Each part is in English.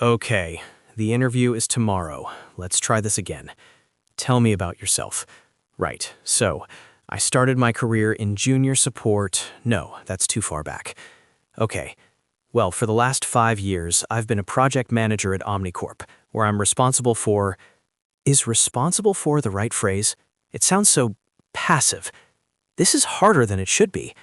Okay, the interview is tomorrow. Let's try this again. Tell me about yourself. Right, so, I started my career in junior support. No, that's too far back. Okay, well, for the last 5 years, I've been a project manager at Omnicorp, where I'm responsible for... Is responsible for the right phrase? It sounds so passive. This is harder than it should be.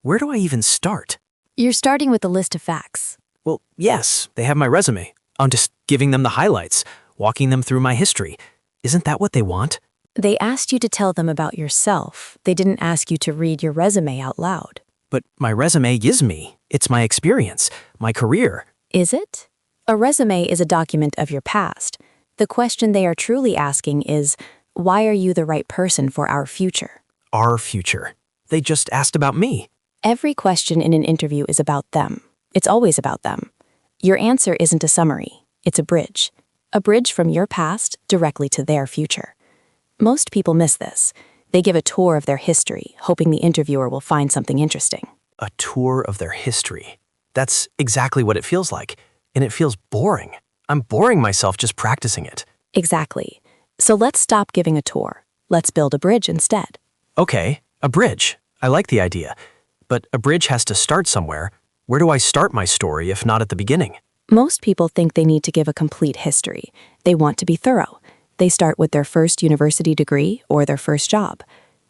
Where do I even start? You're starting with a list of facts. Well, yes, they have my resume. I'm just giving them the highlights, walking them through my history. Isn't that what they want? They asked you to tell them about yourself. They didn't ask you to read your resume out loud. But my resume is me. It's my experience, my career. Is it? A resume is a document of your past. The question they are truly asking is, why are you the right person for our future? Our future. They just asked about me. Every question in an interview is about them. It's always about them. Your answer isn't a summary. It's a bridge. A bridge from your past directly to their future. Most people miss this. They give a tour of their history, hoping the interviewer will find something interesting. A tour of their history. That's exactly what it feels like. And it feels boring. I'm boring myself just practicing it. Exactly. So let's stop giving a tour. Let's build a bridge instead. Okay, a bridge. I like the idea. But a bridge has to start somewhere. Where do I start my story if not at the beginning? Most people think they need to give a complete history. They want to be thorough. They start with their first university degree or their first job.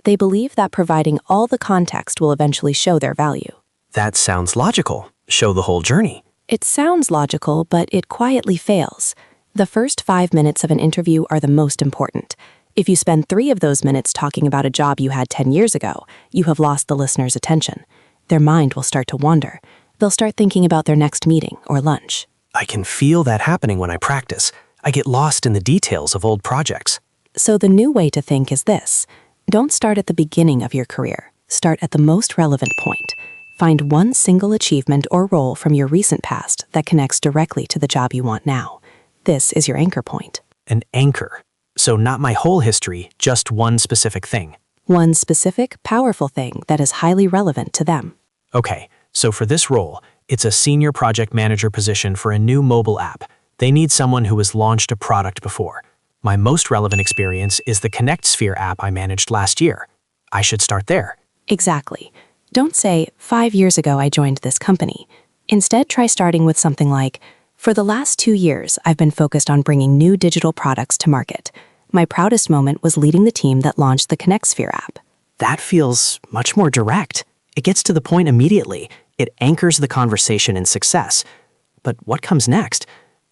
They believe that providing all the context will eventually show their value. That sounds logical. Show the whole journey. It sounds logical, but it quietly fails. The first 5 minutes of an interview are the most important. If you spend 3 of those minutes talking about a job you had 10 years ago, you have lost the listener's attention. Their mind will start to wander. They'll start thinking about their next meeting or lunch. I can feel that happening when I practice. I get lost in the details of old projects. So the new way to think is this. Don't start at the beginning of your career. Start at the most relevant point. Find one single achievement or role from your recent past that connects directly to the job you want now. This is your anchor point. An anchor. So not my whole history, just one specific thing. One specific, powerful thing that is highly relevant to them. Okay, so for this role, it's a senior project manager position for a new mobile app. They need someone who has launched a product before. My most relevant experience is the ConnectSphere app I managed last year. I should start there. Exactly. Don't say, 5 years ago I joined this company. Instead, try starting with something like, for the last 2 years, I've been focused on bringing new digital products to market. My proudest moment was leading the team that launched the ConnectSphere app. That feels much more direct. It gets to the point immediately. It anchors the conversation in success. But what comes next?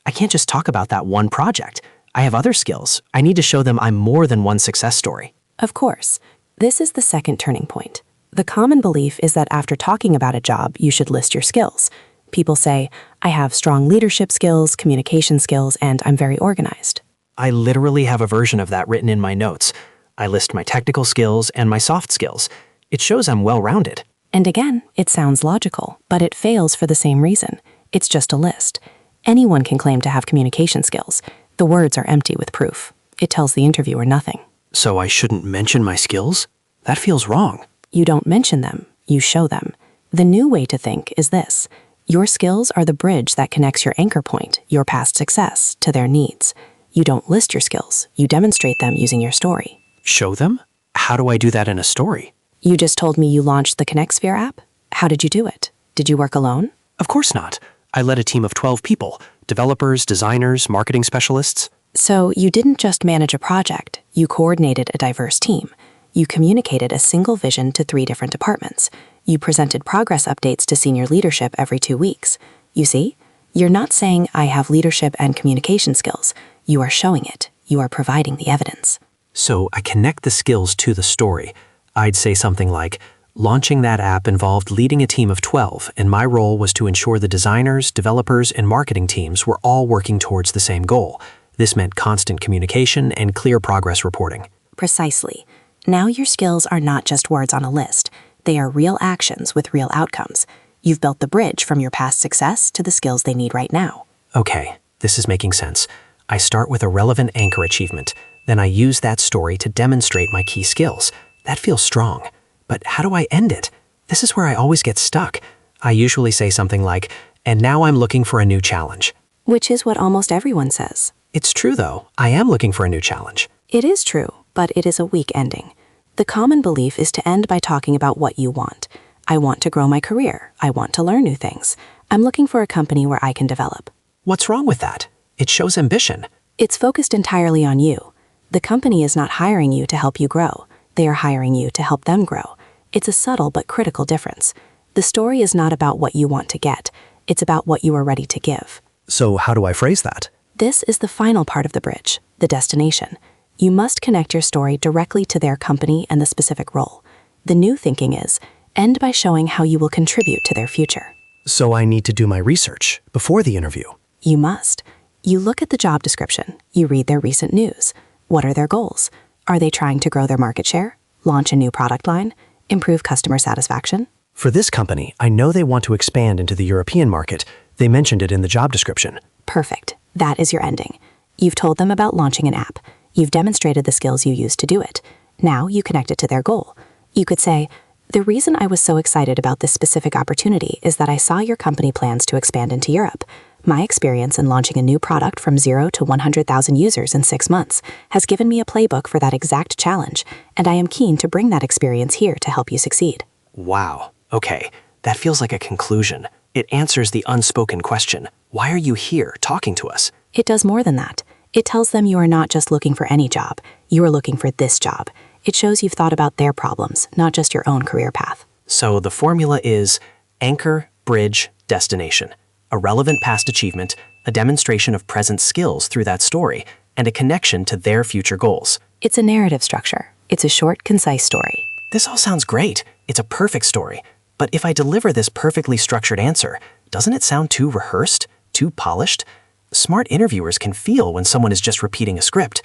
I can't just talk about that one project. I have other skills. I need to show them I'm more than one success story. Of course. This is the second turning point. The common belief is that after talking about a job, you should list your skills. People say, I have strong leadership skills, communication skills, and I'm very organized. I literally have a version of that written in my notes. I list my technical skills and my soft skills. It shows I'm well-rounded. And again, it sounds logical, but it fails for the same reason. It's just a list. Anyone can claim to have communication skills. The words are empty with proof. It tells the interviewer nothing. So I shouldn't mention my skills? That feels wrong. You don't mention them, you show them. The new way to think is this. Your skills are the bridge that connects your anchor point, your past success, to their needs. You don't list your skills, you demonstrate them using your story. Show them? How do I do that in a story? You just told me you launched the ConnectSphere app? How did you do it? Did you work alone? Of course not. I led a team of 12 people, developers, designers, marketing specialists. So you didn't just manage a project, you coordinated a diverse team. You communicated a single vision to 3 different departments. You presented progress updates to senior leadership every 2 weeks. You see, you're not saying I have leadership and communication skills. You are showing it. You are providing the evidence. So I connect the skills to the story. I'd say something like, launching that app involved leading a team of 12, and my role was to ensure the designers, developers, and marketing teams were all working towards the same goal. This meant constant communication and clear progress reporting. Precisely. Now your skills are not just words on a list. They are real actions with real outcomes. You've built the bridge from your past success to the skills they need right now. Okay, this is making sense. I start with a relevant anchor achievement. Then I use that story to demonstrate my key skills. That feels strong. But how do I end it? This is where I always get stuck. I usually say something like, and now I'm looking for a new challenge. which is what almost everyone says. It's true, though. I am looking for a new challenge. It is true, but it is a weak ending. The common belief is to end by talking about what you want. I want to grow my career. I want to learn new things. I'm looking for a company where I can develop. What's wrong with that? It shows ambition. It's focused entirely on you. The company is not hiring you to help you grow. They are hiring you to help them grow. It's a subtle but critical difference. The story is not about what you want to get. It's about what you are ready to give. So how do I phrase that? This is the final part of the bridge, the destination. You must connect your story directly to their company and the specific role. The new thinking is, end by showing how you will contribute to their future. So I need to do my research before the interview. You must. You look at the job description. You read their recent news. What are their goals? Are they trying to grow their market share? Launch a new product line? Improve customer satisfaction? For this company, I know they want to expand into the European market. They mentioned it in the job description. Perfect. That is your ending. You've told them about launching an app. You've demonstrated the skills you used to do it. Now you connect it to their goal. You could say, the reason I was so excited about this specific opportunity is that I saw your company plans to expand into Europe. My experience in launching a new product from 0 to 100,000 users in 6 months has given me a playbook for that exact challenge, and I am keen to bring that experience here to help you succeed. Wow. Okay. That feels like a conclusion. It answers the unspoken question. Why are you here talking to us? It does more than that. It tells them you are not just looking for any job. You are looking for this job. It shows you've thought about their problems, not just your own career path. So the formula is anchor, bridge, destination. A relevant past achievement, a demonstration of present skills through that story, and a connection to their future goals. It's a narrative structure. It's a short, concise story. This all sounds great. It's a perfect story. But if I deliver this perfectly structured answer, doesn't it sound too rehearsed, too polished? Smart interviewers can feel when someone is just repeating a script.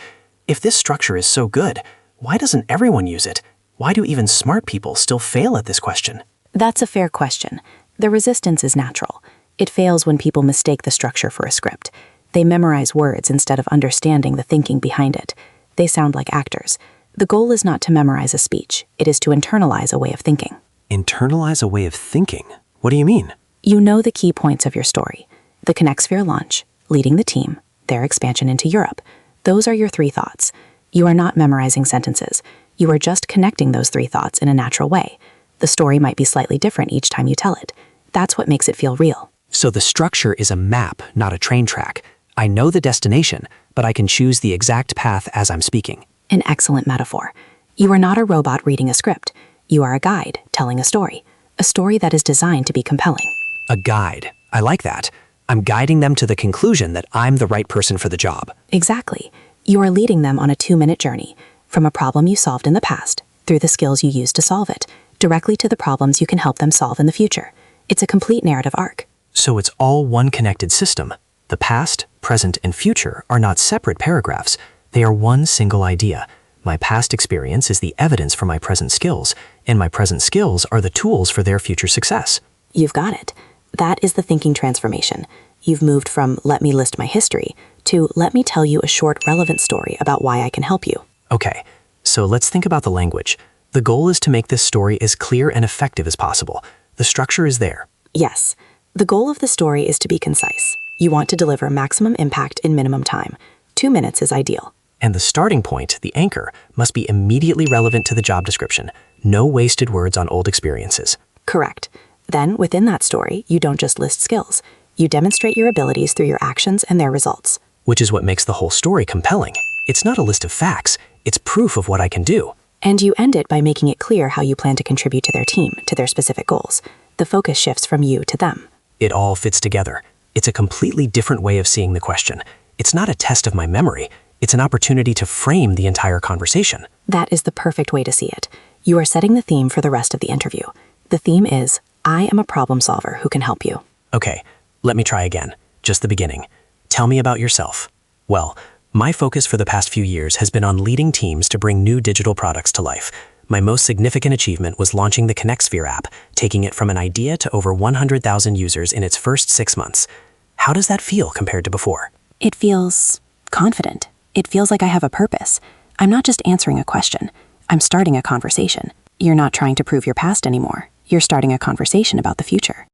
If this structure is so good, why doesn't everyone use it? Why do even smart people still fail at this question? That's a fair question. The resistance is natural. It fails when people mistake the structure for a script. They memorize words instead of understanding the thinking behind it. They sound like actors. The goal is not to memorize a speech. It is to internalize a way of thinking. Internalize a way of thinking? What do you mean? You know the key points of your story. The ConnectSphere launch, leading the team, their expansion into Europe. Those are your 3 thoughts. You are not memorizing sentences. You are just connecting those 3 thoughts in a natural way. The story might be slightly different each time you tell it. That's what makes it feel real. So the structure is a map, not a train track. I know the destination, but I can choose the exact path as I'm speaking. An excellent metaphor. You are not a robot reading a script. You are a guide telling a story that is designed to be compelling. A guide. I like that. I'm guiding them to the conclusion that I'm the right person for the job. Exactly. You are leading them on a 2-minute journey, from a problem you solved in the past, through the skills you used to solve it, directly to the problems you can help them solve in the future. It's a complete narrative arc. So it's all one connected system. The past, present, and future are not separate paragraphs. They are one single idea. My past experience is the evidence for my present skills, and my present skills are the tools for their future success. You've got it. That is the thinking transformation. You've moved from let me list my history to let me tell you a short, relevant story about why I can help you. Okay, so let's think about the language. The goal is to make this story as clear and effective as possible. The structure is there. Yes. The goal of the story is to be concise. You want to deliver maximum impact in minimum time. 2 minutes is ideal. And the starting point, the anchor, must be immediately relevant to the job description. No wasted words on old experiences. Correct. Then, within that story, you don't just list skills. You demonstrate your abilities through your actions and their results. Which is what makes the whole story compelling. It's not a list of facts. It's proof of what I can do. And you end it by making it clear how you plan to contribute to their team, to their specific goals. The focus shifts from you to them. It all fits together. It's a completely different way of seeing the question. It's not a test of my memory. It's an opportunity to frame the entire conversation. That is the perfect way to see it. You are setting the theme for the rest of the interview. The theme is, I am a problem solver who can help you. Okay, let me try again. Just the beginning. Tell me about yourself. Well, my focus for the past few years has been on leading teams to bring new digital products to life. My most significant achievement was launching the ConnectSphere app, taking it from an idea to over 100,000 users in its first 6 months. How does that feel compared to before? It feels confident. It feels like I have a purpose. I'm not just answering a question. I'm starting a conversation. You're not trying to prove your past anymore. You're starting a conversation about the future.